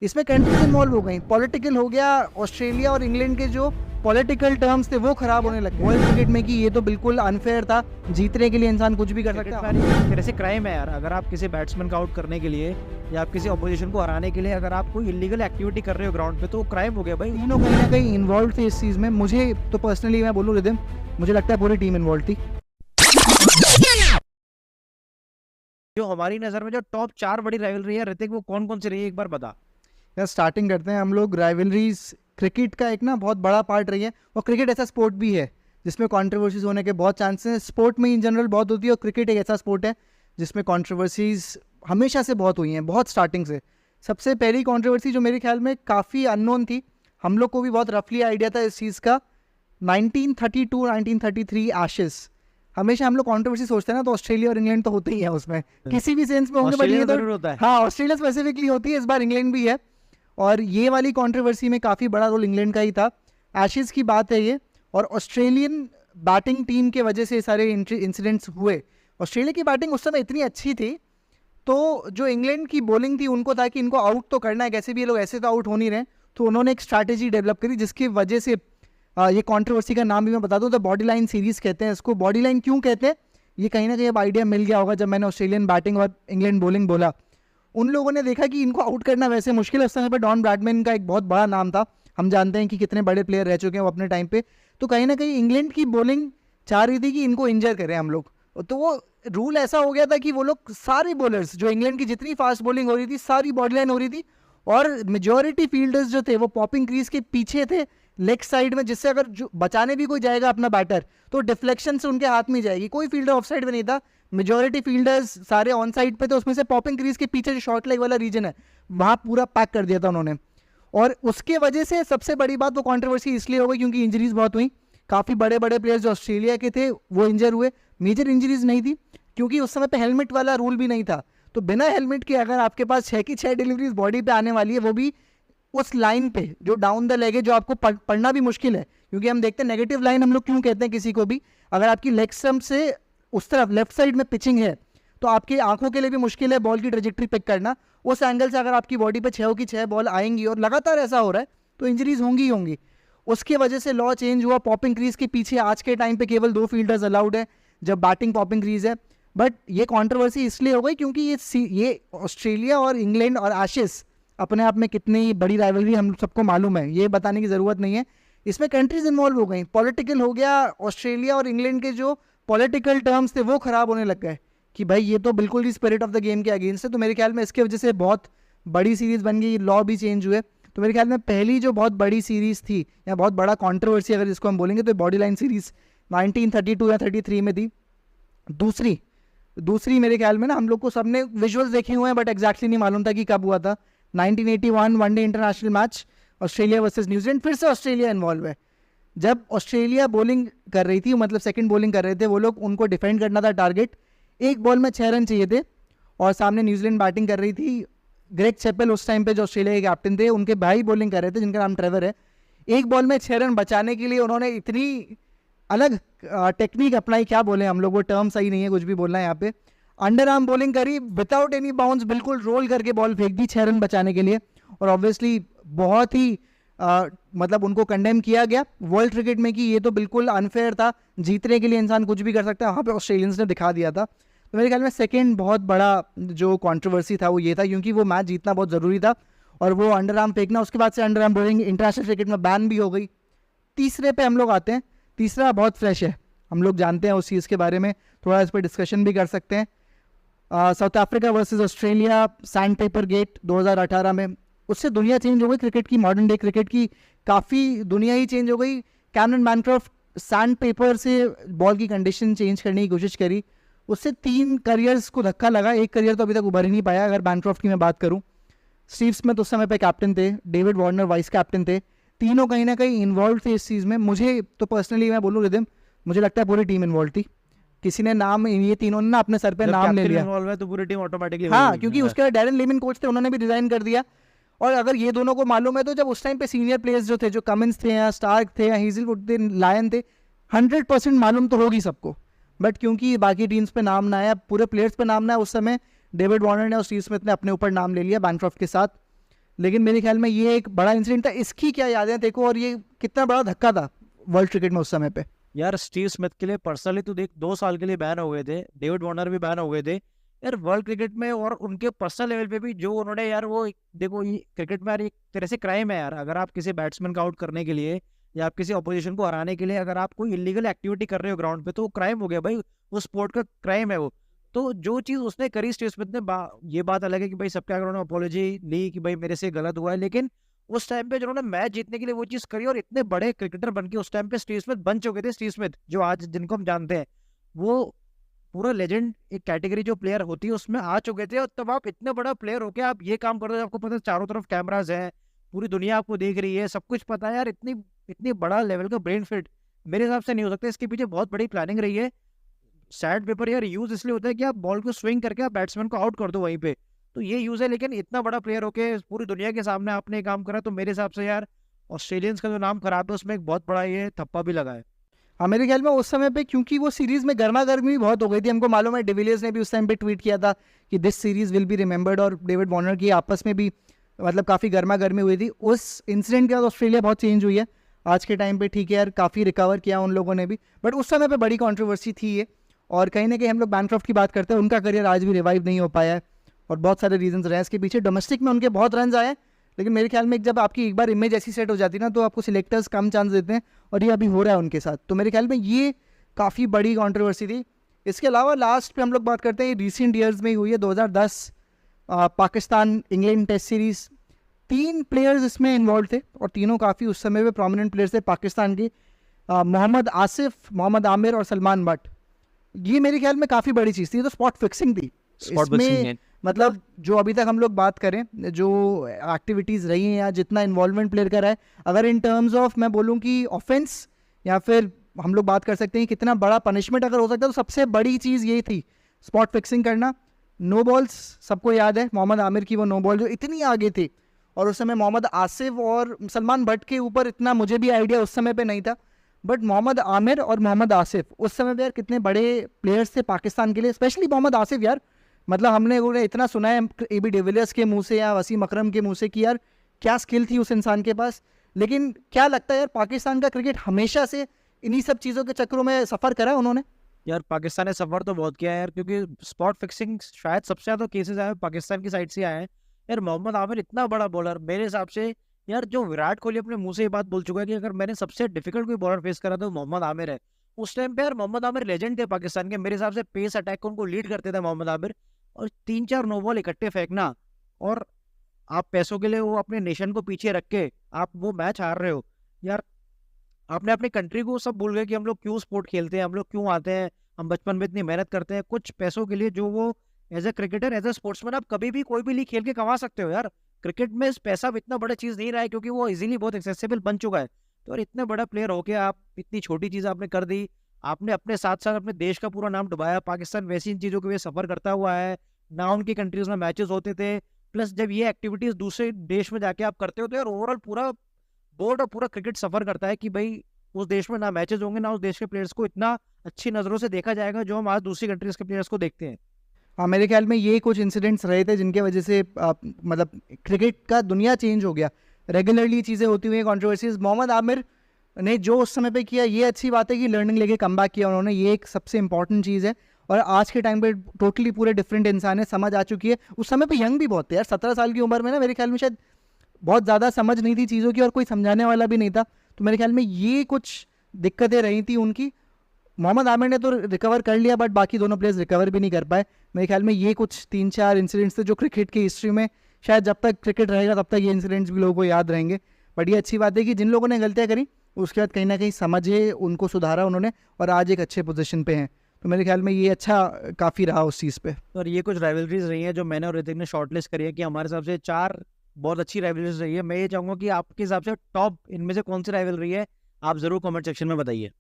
इसमें countries involve हो गई, पॉलिटिकल हो गया, ऑस्ट्रेलिया और इंग्लैंड के जो पॉलिटिकल टर्म्स थे वो खराब होने लगे वर्ल्ड क्रिकेट में कि ये तो बिल्कुल अनफेयर था, जीतने के लिए इंसान कुछ भी कर सकता है। एक तरह से क्राइम है यार। अगर आप किसी बैट्समैन को आउट करने के लिए या आप किसी अपोजिशन को हराने के लिए अगर आप कोई इलीगल एक्टिविटी कर रहे हो ग्राउंड पे तो वो क्राइम हो गया भाई। तीनों कहीं ना कहीं इन्वॉल्व थे इस चीज़ में। मुझे तो पर्सनली मैं बोलूँ रिदम, मुझे लगता है पूरी टीम इन्वॉल्व थी। जो हमारी नजर में जो टॉप 4 बड़ी राइवलरी है ऋतिक, वो कौन कौन सी रही है एक बार बता। यार स्टार्टिंग करते हैं हम लोग। राइवलरीज क्रिकेट का एक ना बहुत बड़ा पार्ट रही है, और क्रिकेट ऐसा स्पोर्ट भी है जिसमें कंट्रोवर्सीज होने के बहुत चांसेस हैं। स्पोर्ट में इन जनरल बहुत होती है, और क्रिकेट एक ऐसा स्पोर्ट है जिसमें कंट्रोवर्सीज हमेशा से बहुत हुई हैं, बहुत स्टार्टिंग से। सबसे पहली कंट्रोवर्सी जो मेरे ख्याल में काफ़ी अननोन थी, हम लोग को भी बहुत रफली आइडिया था इस चीज़ का, 1932-1933 एशेस। हमेशा हम लोग कंट्रोवर्सी सोचते हैं ना तो ऑस्ट्रेलिया और इंग्लैंड तो होते ही है उसमें, किसी भी सेंस में होंगे, बट ये जरूर तो होता है। हाँ ऑस्ट्रेलिया स्पेसिफिकली होती है, इस बार इंग्लैंड भी है। और ये वाली कंट्रोवर्सी में काफ़ी बड़ा रोल इंग्लैंड का ही था। एशेज की बात है ये, और ऑस्ट्रेलियन बैटिंग टीम के वजह से सारे इंसिडेंट्स हुए। ऑस्ट्रेलिया की बैटिंग उस समय इतनी अच्छी थी, तो जो इंग्लैंड की बॉलिंग थी उनको था कि इनको आउट तो करना है, कैसे भी ये लोग ऐसे तो आउट हो नहीं रहे। तो उन्होंने एक स्ट्रैटेजी डेवलप करी जिसकी वजह से ये कंट्रोवर्सी का नाम भी मैं बता दूं तो बॉडी लाइन सीरीज कहते हैं इसको। बॉडी लाइन क्यों कहते हैं ये कहीं ना कहीं अब आइडिया मिल गया होगा जब मैंने ऑस्ट्रेलियन बैटिंग और इंग्लैंड बॉलिंग बोला। उन लोगों ने देखा कि इनको आउट करना वैसे मुश्किल है। उस समय पर डॉन ब्रैडमैन का एक बहुत बड़ा नाम था, हम जानते हैं कि कितने बड़े प्लेयर रह चुके हैं वो अपने टाइम पे। तो कहीं ना कहीं इंग्लैंड की बॉलिंग चाह रही थी कि इनको इंजर करें हम लोग, तो वो रूल ऐसा हो गया था कि वो लोग सारे बॉलर्स, जो इंग्लैंड की जितनी फास्ट बॉलिंग हो रही थी सारी बॉडी लाइन हो रही थी, और मेजोरिटी फील्डर्स जो थे वो पॉपिंग क्रीज के पीछे थे लेग साइड में, जिससे अगर जो बचाने भी कोई जाएगा अपना बैटर तो डिफ्लेक्शन से उनके हाथ में जाएगी। कोई फील्डर ऑफ साइड में नहीं था, मेजोरिटी फील्डर्स सारे ऑन साइड पे थे। उसमें से पॉपिंग क्रीज के पीछे जो शॉर्ट लेग वाला रीजन है वहाँ पूरा पैक कर दिया था उन्होंने। और उसके वजह से सबसे बड़ी बात वो कंट्रोवर्सी इसलिए हो गई क्योंकि इंजरीज बहुत हुई। काफ़ी बड़े बड़े प्लेयर्स जो ऑस्ट्रेलिया के थे वो इंजर हुए। मेजर इंजरीज नहीं थी क्योंकि उस समय पे हेलमेट वाला रूल भी नहीं था, तो बिना हेलमेट के अगर आपके पास 6 की 6 डिलीवरीज बॉडी पे आने वाली है, वो भी उस लाइन पे जो डाउन द लेग है, जो आपको पढ़ना भी मुश्किल है। क्योंकि हम देखते हैं नेगेटिव लाइन हम लोग क्यों कहते हैं किसी को भी, अगर आपकी लेग स्टंप से उस तरफ लेफ्ट साइड में पिचिंग है तो आपकी आंखों के लिए भी मुश्किल है बॉल की ट्रेजेक्ट्री पिक करना। उस एंगल से अगर आपकी बॉडी पे 6 की 6 बॉल आएंगी और लगातार ऐसा हो रहा है तो इंजरीज होंगी ही होंगी। उसकी वजह से लॉ चेंज हुआ, पॉपिंग क्रीज के पीछे आज के टाइम पे केवल 2 फील्डर्स अलाउड है जब बैटिंग पॉपिंग क्रीज है। बट ये कंट्रोवर्सी इसलिए हो गई क्योंकि ये ऑस्ट्रेलिया और इंग्लैंड और एशेस अपने आप में कितनी बड़ी राइवलरी हम सबको मालूम है, ये बताने की ज़रूरत नहीं है। इसमें कंट्रीज इन्वॉल्व हो गई, पॉलिटिकल हो गया, ऑस्ट्रेलिया और इंग्लैंड के जो पॉलिटिकल टर्म्स थे वो खराब होने लग गए कि भाई ये तो बिल्कुल ही स्पिरिट ऑफ द गेम के अगेंस्ट है। तो मेरे ख्याल में इसके वजह से बहुत बड़ी सीरीज़ बन गई, लॉ भी चेंज हुए। तो मेरे ख्याल में पहली जो बहुत बड़ी सीरीज़ थी या बहुत बड़ा कंट्रोवर्सी अगर जिसको हम बोलेंगे तो बॉडी लाइन सीरीज़ 1932 या 33 में थी। दूसरी मेरे ख्याल में ना हम लोग को सबने विजुअल्स देखे हुए हैं बट एग्जैक्टली नहीं मालूम था कि कब हुआ था। 1981 one day international match Australia versus New Zealand, फिर से ऑस्ट्रेलिया इन्वॉल्व है। जब ऑस्ट्रेलिया बॉलिंग कर रही थी, मतलब सेकंड बॉलिंग कर रहे थे वो लोग, उनको डिफेंड करना था टारगेट, एक बॉल में 6 रन चाहिए थे, और सामने न्यूजीलैंड बैटिंग कर रही थी। ग्रेग चैपेल उस टाइम पे जो ऑस्ट्रेलिया के कैप्टन थे, उनके भाई बॉलिंग कर रहे थे जिनका नाम ट्रेवर है। एक बॉल में 6 रन बचाने के लिए उन्होंने इतनी अलग टेक्निक अपनाई, क्या बोले हम लोग, वो टर्म सही नहीं है कुछ भी बोलना है यहाँ पे। अंडर आर्म बॉलिंग करी विदाउट एनी बाउंस, बिल्कुल रोल करके बॉल फेंक दी 6 रन बचाने के लिए। और ऑब्वियसली बहुत ही मतलब उनको कंडेम किया गया वर्ल्ड क्रिकेट में कि ये तो बिल्कुल अनफेयर था, जीतने के लिए इंसान कुछ भी कर सकता है। वहाँ पे ऑस्ट्रेलियंस ने दिखा दिया था। तो मेरे ख्याल में सेकेंड बहुत बड़ा जो कंट्रोवर्सी था वो ये था, क्योंकि वो मैच जीतना बहुत ज़रूरी था और वो अंडर आर्म फेंकना, उसके बाद से under arm bowling international cricket में बैन भी हो गई। तीसरे पे हम लोग आते हैं। तीसरा बहुत फ्रेश है, हम लोग जानते हैं उस चीज़ के बारे में, थोड़ा इस पर डिस्कशन भी कर सकते हैं। South Africa versus Australia, sandpaper gate 2018 में, उससे दुनिया चेंज हो गई क्रिकेट की, मॉडर्न डे क्रिकेट की काफ़ी दुनिया ही चेंज हो गई। कैमरन बैनक्रॉफ्ट सैंड पेपर से बॉल की कंडीशन चेंज करने की कोशिश करी, उससे 3 करियर्स को धक्का लगा। एक करियर तो अभी तक उभर ही नहीं पाया। अगर बैनक्रॉफ्ट की मैं बात करूँ, स्टीव स्मिथ उस समय पे कैप्टन थे, डेविड वार्नर वाइस कैप्टन थे, तीनों कहीं ना कहीं इन्वॉल्व थे इस चीज़ में। मुझे तो पर्सनली मैं बोलूँ रिदम, मुझे लगता है पूरी टीम इन्वॉल्व थी। किसी ने नाम, ये तीनों ने ना अपने सर पे नाम ले लिया, इन्वॉल्व है तो पूरी टीम ऑटोमेटिकली। हाँ, क्योंकि उसके बाद डैरेन लेमिन कोच थे, उन्होंने भी रिजाइन कर दिया। और अगर ये दोनों को मालूम है तो जब उस टाइम पे सीनियर प्लेयर्स जो थे, जो कमिंस थे या स्टार्क थे या हेजलवुड थे, लायन थे, 100% मालूम तो होगी सबको। बट क्योंकि बाकी टीम्स पे नाम ना आया, पूरे प्लेयर्स पे नाम ना आया, उस समय डेविड वार्नर ने और स्टीव स्मिथ ने अपने ऊपर नाम ले लिया बैनक्रॉफ्ट के साथ। लेकिन मेरे ख्याल में ये एक बड़ा इंसिडेंट था। इसकी क्या यादें देखो, और ये कितना बड़ा धक्का था वर्ल्ड क्रिकेट में उस समय पे। यार स्टीव स्मिथ के लिए पर्सनली तो देख 2 साल के लिए बैन हो गए थे, डेविड वार्नर भी बैन हो गए थे यार वर्ल्ड क्रिकेट में, और उनके पर्सनल लेवल पे भी जो उन्होंने यार वो देखो ये क्रिकेट में यार एक तरह से क्राइम है यार। अगर आप किसी बैट्समैन का आउट करने के लिए या आप किसी अपोजिशन को हराने के लिए अगर आप कोई इलीगल एक्टिविटी कर रहे हो ग्राउंड पे तो वो क्राइम हो गया भाई, वो स्पोर्ट का क्राइम है वो। तो जो चीज उसने करी स्टीव स्मिथ ने ये बात अलग है कि भाई सबके आगे उन्होंने अपोलॉजी ली कि भाई मेरे से गलत हुआ है, लेकिन उस टाइम पे जिन्होंने मैच जीतने के लिए वो चीज करी और इतने बड़े क्रिकेटर बन के उस टाइम पे स्टीव स्मिथ बन चुके थे। स्टीव स्मिथ जो आज जिनको हम जानते हैं वो पूरा लेजेंड एक कैटेगरी जो प्लेयर होती है उसमें आ चुके थे, और तब आप इतने बड़ा प्लेयर होके आप ये काम कर रहे हो, आपको पता है चारों तरफ कैमराज हैं, पूरी दुनिया आपको देख रही है, सब कुछ पता है यार। इतनी इतनी बड़ा लेवल का ब्रेन फिट मेरे हिसाब से नहीं हो सकता, इसके पीछे बहुत बड़ी प्लानिंग रही है। सैंड पेपर यार यूज इसलिए होता है कि आप बॉल को स्विंग करके आप बैट्समैन को आउट कर दो वहीं पे, तो ये यूज है। लेकिन इतना बड़ा प्लेयर होके पूरी दुनिया के सामने आपने ये काम करा, तो मेरे हिसाब से यार ऑस्ट्रेलियंस का जो नाम खराब है उसमें एक बहुत बड़ा ये थप्पा भी लगा है। हाँ, मेरे ख्याल में उस समय पे क्योंकि वो सीरीज में गर्मा गर्मी बहुत हो गई थी, हमको मालूम है डिविलियर्स ने भी उस टाइम पे ट्वीट किया था कि this series will be remembered, और डेविड वार्नर की आपस में भी मतलब काफ़ी गर्मा गर्मी हुई थी। उस इंसिडेंट के बाद ऑस्ट्रेलिया बहुत चेंज हुई है आज के टाइम पे, ठीक है यार, काफ़ी रिकवर किया उन लोगों ने भी, बट उस समय पे बड़ी कंट्रोवर्सी थी ये। और कहीं ना कहीं हम लोग बैनक्रॉफ्ट की बात करते हैं, उनका करियर आज भी रिवाइव नहीं हो पाया है, और बहुत सारे रीजंस रहे हैं इसके पीछे। डोमेस्टिक में उनके बहुत रन आए, लेकिन मेरे ख्याल में जब आपकी एक बार इमेज ऐसी सेट हो जाती है ना, तो आपको सिलेक्टर्स कम चांस देते हैं, और ये अभी हो रहा है उनके साथ। तो मेरे ख्याल में ये काफ़ी बड़ी कंट्रोवर्सी थी। इसके अलावा लास्ट पे हम लोग बात करते हैं, रिसेंट ईयर्स में ही हुई है 2010 Pakistan England test series. 3 players इसमें इन्वॉल्व थे, और तीनों काफ़ी उस समय पे प्रोमिनेंट प्लेयर्स थे पाकिस्तान के, मोहम्मद आसिफ, मोहम्मद आमिर और सलमान बट। ये मेरे ख्याल में काफ़ी बड़ी चीज़ थी, ये तो स्पॉट फिक्सिंग थी इसमें। मतलब जो अभी तक हम लोग बात करें, जो एक्टिविटीज़ रही हैं या जितना इन्वॉल्वमेंट प्लेयर का रहा है, अगर इन टर्म्स ऑफ मैं बोलूँ कि ऑफेंस, या फिर हम लोग बात कर सकते हैं कितना बड़ा पनिशमेंट अगर हो सकता है, तो सबसे बड़ी चीज़ ये थी स्पॉट फिक्सिंग करना। नो बॉल्स सबको याद है, मोहम्मद आमिर की वो नो बॉल जो इतनी आगे थी, और उस समय मोहम्मद आसिफ और सलमान भट्ट के ऊपर इतना मुझे भी आइडिया उस समय पे नहीं था, बट मोहम्मद आमिर और मोहम्मद आसिफ उस समय पे यार कितने बड़े प्लेयर्स थे पाकिस्तान के लिए, स्पेशली मोहम्मद आसिफ यार। मतलब हमने इतना सुना है AB डिविलियर्स के मुंह से या वसीम अकरम के मुंह से कि यार क्या स्किल थी उस इंसान के पास, लेकिन क्या लगता है यार पाकिस्तान का क्रिकेट हमेशा से इन्हीं सब चीज़ों के चक्करों में सफ़र करा उन्होंने। यार पाकिस्तान ने सफर तो बहुत किया है यार, क्योंकि स्पॉट फिक्सिंग शायद सबसे ज्यादा केसेस आए पाकिस्तान की साइड से आए हैं यार। मोहम्मद आमिर इतना बड़ा बॉलर मेरे हिसाब से यार, जो विराट कोहली अपने मुंह से ये बात बोल चुका है कि अगर मैंने सबसे डिफिकल्ट कोई बॉलर फेस करा तो मोहम्मद आमिर है। उस टाइम पे यार मोहम्मद आमिर लेजेंड थे पाकिस्तान के, मेरे हिसाब से पेस अटैक को उनको लीड करते थे मोहम्मद आमिर, और 3-4 नो बॉल इकट्ठे फेंकना, और आप पैसों के लिए वो अपने नेशन को पीछे रख के आप वो मैच हार रहे हो यार। आपने अपनी कंट्री को सब भूल गए कि हम लोग क्यों स्पोर्ट खेलते हैं, हम लोग क्यों आते हैं, हम बचपन में इतनी मेहनत करते हैं कुछ पैसों के लिए, जो वो as a cricketer as a sportsman आप कभी भी कोई भी लीग खेल के कमा सकते हो यार। क्रिकेट में पैसा भी इतना बड़ा चीज नहीं रहा है, क्योंकि वो इजीली बहुत एक्सेसिबल बन चुका है। तो यार इतने बड़ा प्लेयर होके आप इतनी छोटी चीज आपने कर दी, आपने अपने साथ साथ अपने देश का पूरा नाम डुबाया। पाकिस्तान वैसी इन चीजों के लिए सफर करता हुआ है ना, उनकी कंट्रीज में मैचेस होते थे, प्लस जब ये एक्टिविटीज दूसरे देश में जाके आप करते हो तो यार ओवरऑल पूरा बोर्ड और पूरा क्रिकेट सफर करता है कि भाई उस देश में ना मैचेस होंगे, ना उस देश के प्लेयर्स को इतना अच्छी नज़रों से देखा जाएगा जो हम आज दूसरी कंट्रीज के प्लेयर्स को देखते हैं। हाँ, मेरे ख्याल में ये कुछ इंसिडेंट्स रहे थे जिनके वजह से मतलब क्रिकेट का दुनिया चेंज हो गया। रेगुलरली चीज़ें होती हुई, कंट्रोवर्सीज। मोहम्मद आमिर ने जो उस समय पे किया, ये अच्छी बात है कि लर्निंग लेके कम बैक किया उन्होंने, ये एक सबसे इंपॉर्टेंट चीज़ है। और आज के टाइम पे टोटली पूरे डिफरेंट इंसान है, समझ आ चुकी है। उस समय पे यंग भी बहुत थे यार, 17 साल की उम्र में ना, मेरे ख्याल में शायद बहुत ज़्यादा समझ नहीं थी चीज़ों की, और कोई समझाने वाला भी नहीं था। तो मेरे ख्याल में ये कुछ दिक्कतें रही थी उनकी। मोहम्मद आमिर ने तो रिकवर कर लिया, बट बाकी दोनों प्लेयर्स रिकवर भी नहीं कर पाए। मेरे ख्याल में ये कुछ 3-4 इंसिडेंट्स थे जो क्रिकेट की हिस्ट्री में शायद जब तक क्रिकेट रहेगा तब तक ये इंसिडेंट्स भी लोगों को याद रहेंगे। बट ये अच्छी बात है कि जिन लोगों ने गलतियाँ करी उसके बाद कहीं ना कहीं समझे, उनको सुधारा उन्होंने, और आज एक अच्छे पोजीशन पे हैं। तो मेरे ख्याल में ये अच्छा काफ़ी रहा उस चीज़ पे। और ये कुछ राइवलरीज रही है जो मैंने और ऋतिक ने शॉर्टलिस्ट करी है कि हमारे हिसाब से 4 बहुत अच्छी राइवलरीज रही है। मैं ये चाहूँगा कि आपके हिसाब से टॉप इनमें से कौन सी राइवलरी है, आप जरूर कमेंट सेक्शन में बताइए।